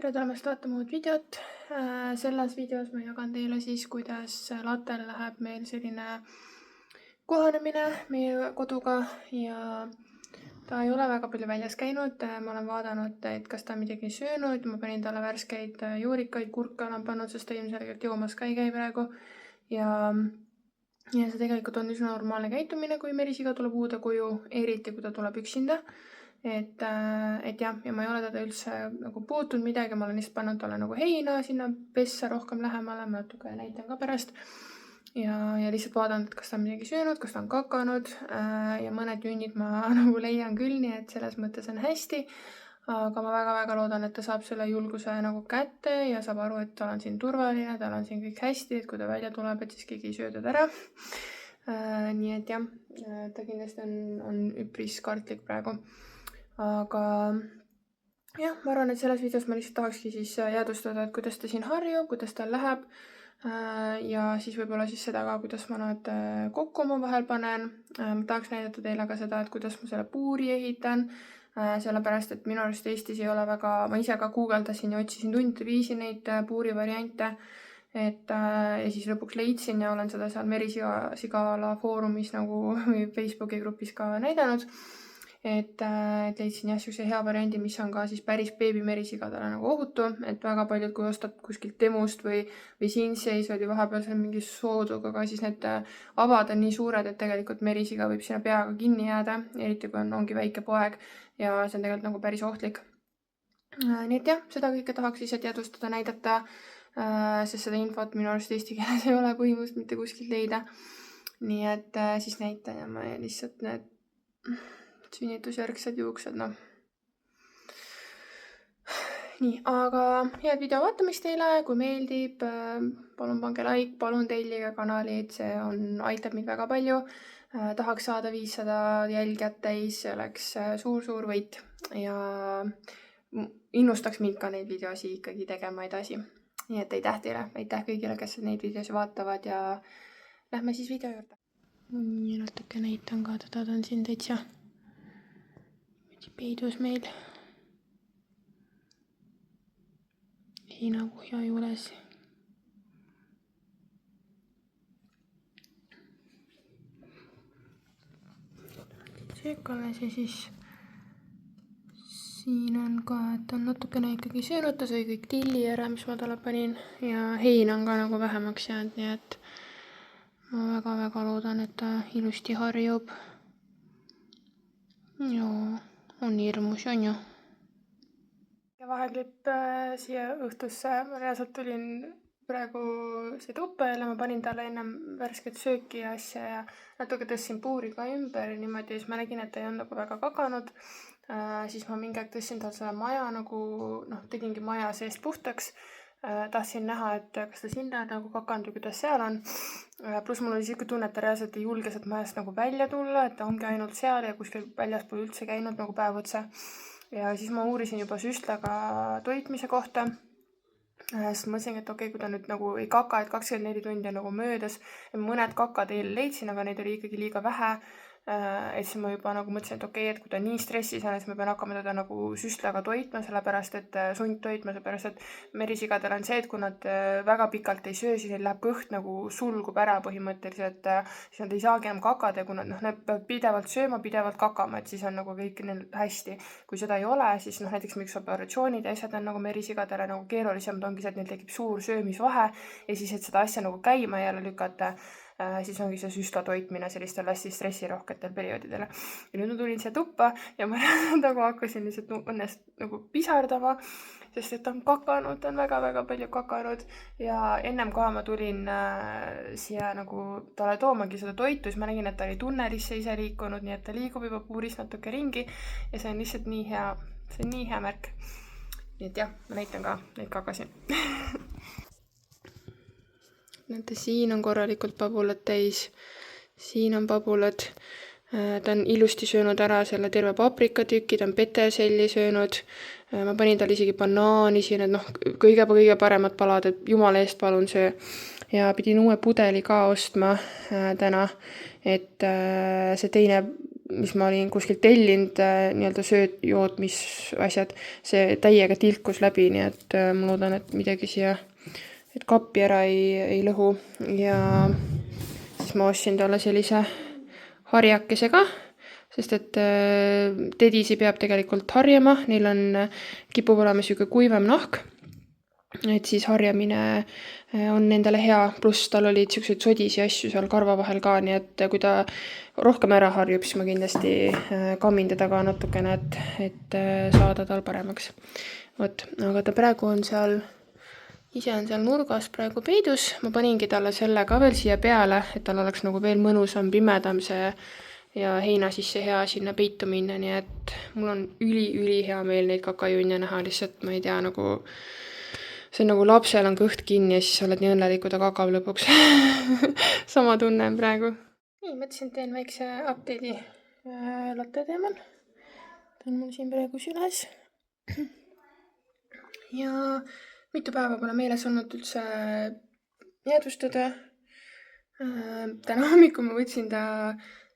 tere tulemast vaatama uut videot. Selles videos ma jagan teile siis, kuidas lattel läheb meil selline kohanemine meie koduga ja ta ei ole väga palju väljas käinud. Ma olen vaadanud, et kas ta on midagi söönud. Ma panin talle värskeid juurikaid, kurka olen pannud, sest ta ilmselgelt joomas ka ei käi praegu. Ja see tegelikult on üsna normaalne käitumine, kui merisiga tuleb uude koju, eriti kui ta tuleb üksinda. Et jah, ja ma ei ole teda üldse nagu puutunud midagi, ma olen lihtsalt pannud talle nagu heina sinna pessa rohkem lähemale, ma natuke näitan ka pärast. Ja lihtsalt vaadanud, et kas ta on midagi söönud, kas ta on kakanud ja mõned junnid ma nagu leian küll, nii et selles mõttes on hästi. Aga ma väga-väga loodan, et ta saab selle julguse nagu kätte ja saab aru, et tal on siin turvaline, tal on siin kõik hästi, et kui ta välja tuleb, et siis keegi ei söö teda ära. Nii et jah, ta kindlasti on üpris kartlik praegu. Aga jah, ma arvan, et selles videos ma lihtsalt tahakski siis jäädvustada, et kuidas ta siin harjub, kuidas tal läheb ja siis võib-olla siis seda ka, kuidas ma nad kokku oma vahel panen. Ma tahaks näidata teile ka seda, et kuidas ma selle puuri ehitan, sellepärast, et minu arust Eestis ei ole väga, ma ise ka guugeldasin ja otsisin tundide viisi neid puuri variante, ja siis lõpuks leidsin ja olen seda seal Merisigala foorumis nagu või Facebooki grupis ka näidanud. Et leidsin jah sellise hea variandi, mis on ka siis päris beebimerisigadele nagu ohutu, et väga paljud, kui ostad kuskilt Temust või Siinseis oli vahepeal seal mingi sooduga, aga siis need avad on nii suured, et tegelikult merisiga võib sinna peaga kinni jääda, eriti kui ongi väike poeg ja see on tegelikult nagu päris ohtlik. Nii et jah, seda kõike tahaks ise teadvustada, näidata, sest seda infot minu arust eesti keeles ei ole põhimõtteliselt mitte kuskilt leida. Nii et siis näitan ja ma lihtsalt need sünnitusjärgsed juuksed, noh. Nii, aga head video vaatamist teile, kui meeldib, palun pange like, palun tellige kanalid, see aitab mind väga palju. Tahaks saada 500 jälgijat täis, see oleks suur võit ja innustaks mind ka neid videosi ikkagi tegema edasi. Nii et aitäh teile, aitäh kõigile, kes neid videosi vaatavad ja lähme siis video juurde. Nii natuke näitan ka, teda on siin täitsa peidus meil heinakuhja juures. Seekales ja siis siin on ka, et on natukene ikkagi söönud, ta sõi kõik tilli ära, mis ma talle panin ja hein on ka nagu vähemaks jäänud, nii et ma väga-väga loodan, et ta ilusti harjub. Joo. On hirmus, on ju. Ja vaheklipp siia õhtusse. Ma reaalselt tulin praegu see tuppa jälle, ma panin talle ennem värsket sööki ja asja ja natuke tõssin puuri ka ümber niimoodi, siis ma nägin, et ta ei olnud nagu väga kakanud. Siis ma mingi aeg tõssin tal selle maja nagu, tegingi maja seest puhtaks. Tahtsin näha, et kas ta sinna nagu kakanud või kuidas seal on. Plus mul oli siuke tunne, et ta reaalselt ei julge sealt majast nagu välja tulla, et ta ongi ainult seal ja kuskil väljas pole üldse käinud nagu päev otsa. Ja siis ma uurisin juba süstlaga toitmise kohta. Sest mõtlesin, et okei, kui ta nüüd nagu ei kaka, et 24 tundi on nagu möödas. Mõned kakad leidsin, aga neid oli ikkagi liiga vähe. Et siis ma juba nagu mõtlesin, et okei, et kui ta nii stressis on, siis ma pean hakkama teda nagu süstlaga toitma, sellepärast et sundtoitma, sellepärast et merisigadel on see, et kui nad väga pikalt ei söö, siis neil läheb kõht nagu sulgub ära põhimõtteliselt, siis nad ei saagi enam kakada ja kui nad peavad pidevalt sööma, pidevalt kakama, et siis on nagu kõik neil hästi. Kui seda ei ole, siis näiteks miks operatsioonid ja asjad on nagu merisigadele nagu keerulisemad ongi see, et neil tekib suur söömisvahe ja siis, et seda asja nagu käima jälle lükata, siis ongi see süstla toitmine sellistel hästi stressirohketel perioodidele. Ja nüüd ma tulin siia tuppa ja ma nagu hakkasin lihtsalt õnnest nagu pisardama, sest et ta on kakanud, ta on väga-väga palju kakanud ja ennem kohe ma tulin siia nagu talle toomagi seda toitu, siis ma nägin, et ta oli tunnelisse ise liikunud, nii et ta liigub juba puuris natuke ringi ja see on lihtsalt nii hea, see on nii hea märk. Nii et jah, ma näitan ka neid kakasin. Näete, siin on korralikult pabulad täis, siin on pabulad, ta on ilusti söönud ära selle terve paprikatüki, ta on peterselli söönud, ma panin tal isegi banaani siin, et kõige paremad palad, et jumala eest palun söö. Ja pidin uue pudeli ka ostma täna, et see teine mis ma olin kuskilt tellinud, nii-öelda jootmisasjad, see täiega tilkus läbi, nii et ma loodan, et midagi siia, et kappi ära ei lõhu. Ja siis ma ostsin talle sellise harjakese ka, sest et tedisi peab tegelikult harjama, neil kipub olema siuke kuivem nahk, et siis harjamine on nendele hea, pluss tal olid siukseid sodisi asju seal karva vahel ka, nii et kui ta rohkem ära harjub, siis ma kindlasti kammin teda ka natukene, et saada tal paremaks. Vot, aga ta praegu on seal, ise on seal nurgas praegu peidus, ma paningi talle selle ka veel siia peale, et tal oleks nagu veel mõnusam, pimedam see ja heina sisse hea sinna peitu minna, nii et mul on üli hea meel neid kakajunne näha, lihtsalt ma ei tea, nagu see on nagu lapsel on kõht kinni ja siis sa oled nii õnnelik, kui ta kakab lõpuks. Sama tunne on praegu. Nii, mõtlesin, teen väikse update'i latte teemal. Ta on mul siin praegu süles. Ja mitu päeva pole meeles olnud üldse jäädvustada. Täna hommikul ma võtsin ta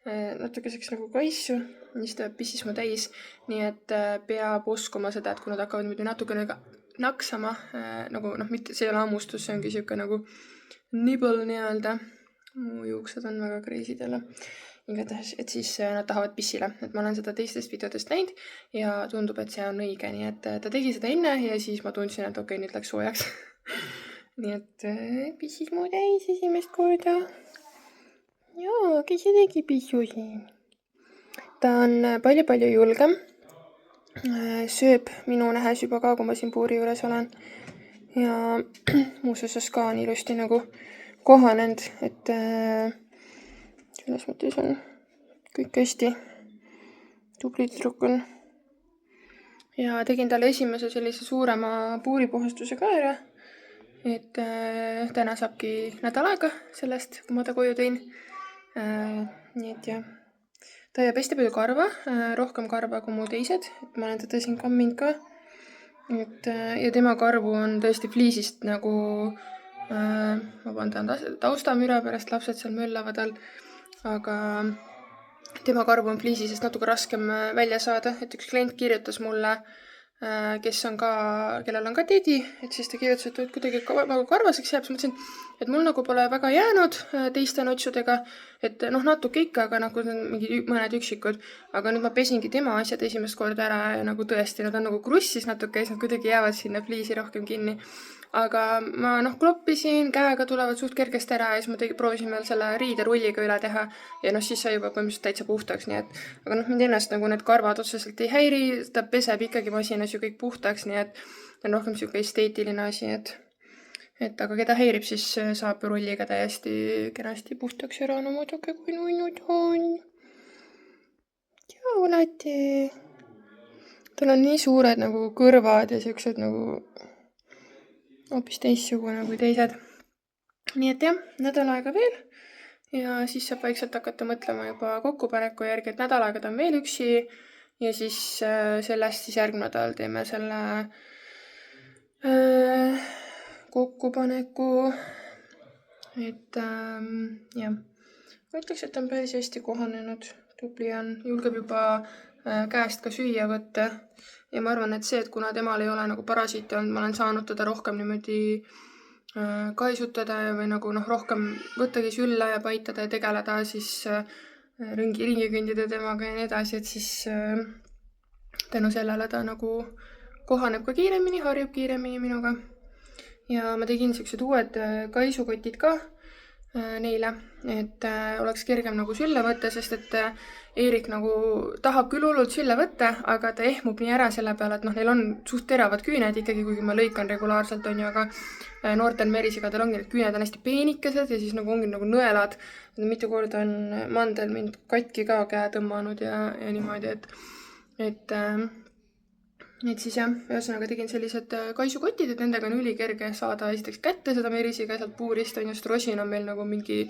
natukeseks nagu kaisu, siis ta pissis mu täis, nii et peab uskuma seda, et kui nad hakkavad muidu natukene naksama, nagu mitte see ei ole hammustus, see ongi siuke nagu nibble nii-öelda. Mu juuksed on väga crazy'd jälle. Igatahes, et siis nad tahavad pissile, et ma olen seda teistest videodest näinud ja tundub, et see on õige, nii et ta tegi seda enne ja siis ma tundsin, et okei, nüüd läks soojaks. Nii et pissis mu täis esimest korda. Jaa, kes see tegi pissu siin? Ta on palju julgem. Sööb minu nähes juba ka, kui ma siin puuri juures olen. Ja muus osas ka on ilusti nagu kohanend, et selles mõttes on kõik hästi. Tubli tüdruk on. Ja tegin talle esimese sellise suurema puuripuhastuse ka ära. Et täna saabki nädal aega sellest, kui ma ta koju tõin. Nii et jah. Ta jääb hästi palju karva, rohkem karva kui mu teised, et ma olen teda siin kamminud ka. Ja tema karvu on tõesti fliisist nagu, vabandan taustamüra pärast, lapsed seal möllavad all, aga tema karvu on fliisisest natuke raskem välja saada, et üks klient kirjutas mulle, kellel on ka tedi, et siis ta kirjutas, et kuidagi karvaseks jääb, siis mõtlesin, et mul nagu pole väga jäänud teiste notsudega, et natuke ikka, aga nagu mingi mõned üksikud, aga nüüd ma pesingi tema asjad esimest korda ära ja nagu tõesti, nad on nagu krussis natuke ja siis nad kuidagi jäävad sinna fliisi rohkem kinni. Aga ma kloppisin, käega tulevad suht kergesti ära ja siis ma proovisin veel selle riiderulliga üle teha ja siis sai juba põhimõtteliselt täitsa puhtaks, nii et aga mind ennast nagu need karvad otseselt ei häiri, ta peseb ikkagi masinas ju kõik puhtaks, nii et on rohkem siuke esteetiline asi, et aga keda häirib, siis saab rulliga täiesti kenasti puhtaks ära, no muidugi kui nunnud on. Tšau, Lati! Tal on nii suured nagu kõrvad ja siuksed nagu hoopis teissugune kui teised. Nii et jah, nädal aega veel ja siis saab vaikselt hakata mõtlema juba kokkupaneku järgi, et nädal aega ta on veel üksi ja siis sellest siis järgmine nädal teeme selle kokkupaneku. Et jah, ma ütleks, et on päris hästi kohanenud, tubli on, julgeb juba käest ka süüa võtta. Ja ma arvan, et see, et kuna temal ei ole nagu parasiiti olnud, ma olen saanud teda rohkem niimoodi kaisutada või nagu rohkem võttagi sülla ja paitada ja tegeleda, siis ringi kõndida temaga ja nii edasi, et siis tänu sellele ta nagu kohaneb ka kiiremini, harjub kiiremini minuga. Ja ma tegin siuksed uued kaisukotid ka neile, et oleks kergem nagu sülle võtta, sest et Eerik nagu tahab küll hullult sülle võtta, aga ta ehmub nii ära selle peale, et neil on suht teravad küüned ikkagi, kuigi ma lõikan regulaarselt, on ju, aga noortel merisigadel ongi need küüned on hästi peenikesed ja siis nagu ongi nagu nõelad. Mitu korda on mandel mind katki ka käe tõmmanud ja niimoodi, et siis jah, ühesõnaga tegin sellised kaisukotid, et nendega on ülikerge saada esiteks kätte seda merisiga sealt puurist, on just Rosin on meil nagu mingi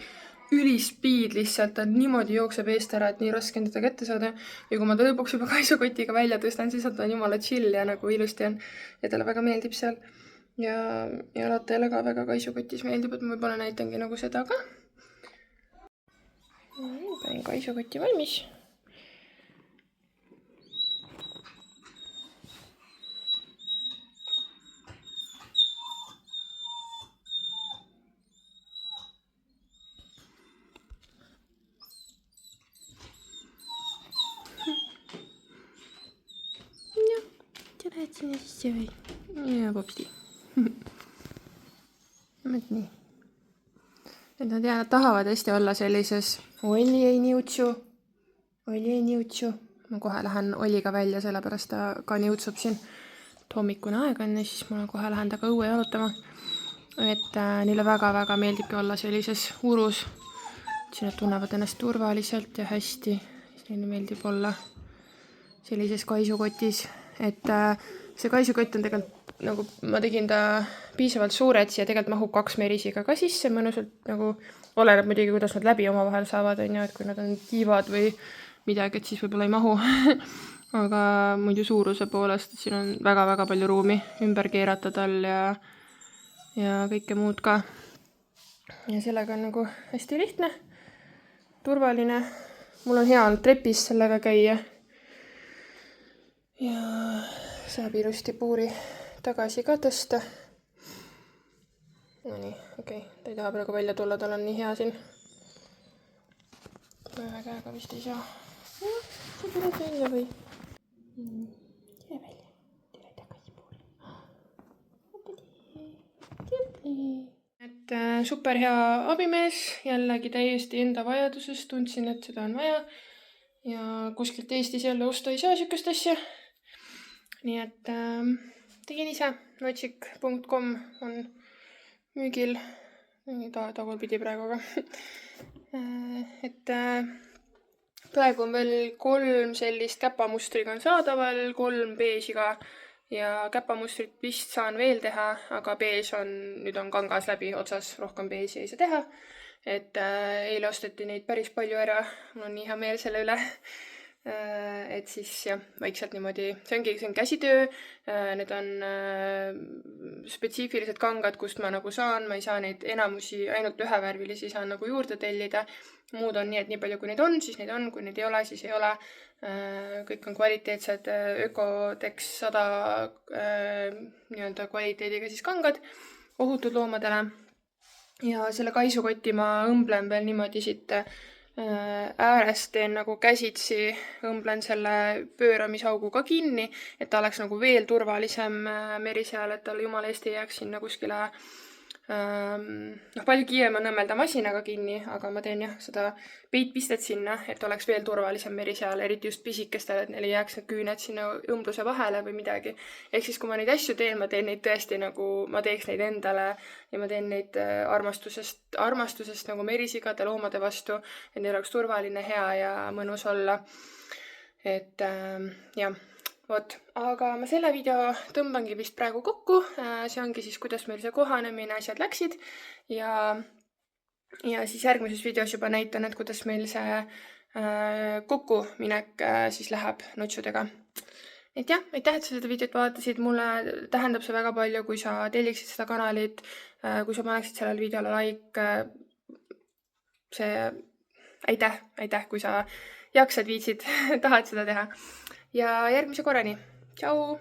ülispiid lihtsalt, ta niimoodi jookseb eest ära, et nii raske on teda kätte saada. Ja kui ma ta lõpuks juba kaisukotiga välja tõstan, siis ta on jumala chill ja nagu ilusti on. Ja talle väga meeldib seal. Ja Lattele ka väga kaisukotis meeldib, et ma võib-olla näitangi nagu seda ka. Panin kaisukoti valmis. sinna sisse või? Ja popsti. Mõt nii. Et nad tahavad hästi olla sellises Olli ei niutsu. Ma kohe lähen Olliga välja, sellepärast ta ka niutsub siin. Hommikune aeg on ja siis ma kohe lähen taga õue jalutama. Et neile väga-väga meeldibki olla sellises urus. Siin nad tunnevad ennast turvaliselt ja hästi. Neile meeldib olla sellises kaisukotis. Et see kaisukott on tegelikult, nagu ma tegin ta piisavalt suure, et siia tegelikult mahub 2 merisiga ka sisse. Mõnusalt nagu oleneb muidugi, kuidas nad läbi omavahel saavad, on ju, et kui nad on tiivad või midagi, et siis võib-olla ei mahu. Aga muidu suuruse poolest, et siin on väga-väga palju ruumi ümber keerata tal ja kõike muud ka. Ja sellega on nagu hästi lihtne, turvaline. Mul on hea olnud trepis sellega käia. Ja saab ilusti puuri tagasi ka tõsta. No nii, okei. Ta ei taha praegu välja tulla, tal on nii hea siin. Ma ühe käega vist ei saa. Sa tuled välja või? Tule välja. Tule tagasi puuri. Et super hea abimees. Jällegi täiesti enda vajadusest. Tundsin, et seda on vaja. Ja kuskilt Eestis jälle osta ei saa sükest asja. Nii et tegin ise. Notsik.com on müügil. Tagurpidi praegu ka. Et praegu on veel 3 sellist käpamustriga on saadaval, 3 beežiga ja käpamustrit vist saan veel teha, aga beež nüüd on kangas läbi otsas, rohkem beeži ei saa teha. Et eile osteti neid päris palju ära, mul on nii hea meel selle üle. Et siis jah, vaikselt niimoodi, see on käsitöö, need on spetsiifilised kangad, kust ma nagu saan, ma ei saa neid enamusi, ainult ühevärvilisi saan nagu juurde tellida. Muud on nii, et nii palju kui neid on, siis neid on, kui neid ei ole, siis ei ole. Kõik on kvaliteetsed Ökotex 100 nii-öelda kvaliteediga siis kangad, ohutud loomadele. Ja selle kaisukoti ma õmblen veel niimoodi siit äärest teen nagu käsitsi, õmblen selle pööramisauguga kinni, et ta oleks nagu veel turvalisem meriseal, et tal jumala eest ei jääks sinna kuskile palju kiirem on õmmelda masinaga kinni, aga ma teen jah seda peitpistet sinna, et oleks veel turvalisem meriseal, eriti just pisikestel, et neil ei jääks need küüned sinna õmbluse vahele või midagi. Ehk siis, kui ma neid asju teen, ma teen neid tõesti nagu, ma teeks neid endale ja ma teen neid armastusest nagu merisigade loomade vastu, et neil oleks turvaline, hea ja mõnus olla. Et jah. Vot, aga ma selle video tõmbangi vist praegu kokku. See ongi siis, kuidas meil see kohanemine asjad läksid. Ja siis järgmises videos juba näitan, et kuidas meil see kokkuminek siis läheb nutsudega. Et jah, aitäh, et sa seda videot vaatasid. Mulle tähendab see väga palju, kui sa telliksid seda kanalit, kui sa paneksid sellele videole like. See aitäh, kui sa jaksad, viitsid, tahad seda teha. Ja järgmise korrani. Tšau!